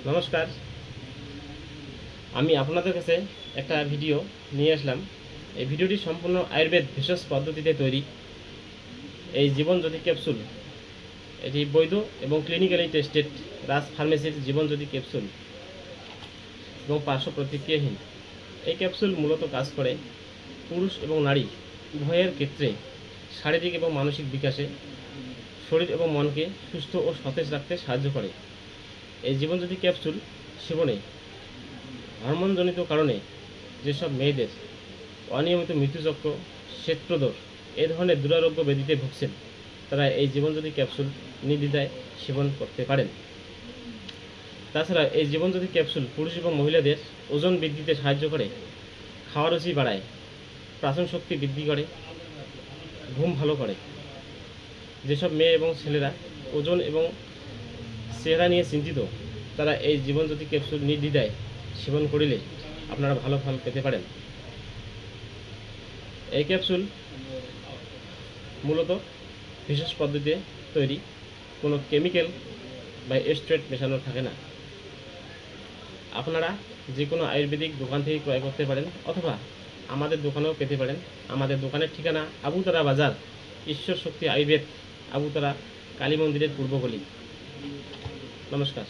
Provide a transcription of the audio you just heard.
নমস্কার, আমি আপনাদের কাছে একটা ভিডিও নিয়ে আসলাম। এই ভিডিওটি সম্পূর্ণ আয়ুর্বেদ ভেষজ পদ্ধতিতে তৈরি। এই জীবনজ্যোতি ক্যাপসুল এটি বৈধ এবং ক্লিনিক্যালি টেস্টেড রাজ ফার্মেসির জীবনজ্যোতি ক্যাপসুল এবং পার্শ্ব প্রতিক্রিয়াহীন। এই ক্যাপসুল মূলত কাজ করে পুরুষ এবং নারী উভয়ের ক্ষেত্রে শারীরিক এবং মানসিক বিকাশে, শরীর এবং মনকে সুস্থ ও সতেজ রাখতে সাহায্য করে। এই জীবনজ্যোতি ক্যাপসুল সেবনে হরমোনজনিত কারণে যেসব মেয়েদের অনিয়মিত মৃত্যুচক্র, শ্বেতপ্রদর এ ধরনের দুরারোগ্য ব্যাধিতে ভুগছেন, তারা এই জীবনজ্যোতি ক্যাপসুল নির্দ্বিধায় সেবন করতে পারেন। তাছাড়া এই জীবনজ্যোতি ক্যাপসুল পুরুষ এবং মহিলাদের ওজন বৃদ্ধিতে সাহায্য করে, খাওয়ার রুচি বাড়ায়, পাচন শক্তি বৃদ্ধি করে, ঘুম ভালো করে। যেসব মেয়ে এবং ছেলেরা ওজন এবং চেহারা নিয়ে চিন্তিত, তারা এই জীবনজ্যোতি ক্যাপসুল নির্দ্বিধায় সেবন করিলে আপনারা ভালো ফল পেতে পারেন। এই ক্যাপসুল মূলত বিশেষ পদ্ধতিতে তৈরি, কোনো কেমিক্যাল বা এস্ট্রেট মেশানো থাকে না। আপনারা যে কোনো আয়ুর্বেদিক দোকান থেকে ক্রয় করতে পারেন অথবা আমাদের দোকানেও পেতে পারেন। আমাদের দোকানের ঠিকানা আবুতারা বাজার, ঈশ্বর শক্তি আয়ুর্বেদ, আবুতারা কালী মন্দিরের পূর্ব গলি। নমস্কার।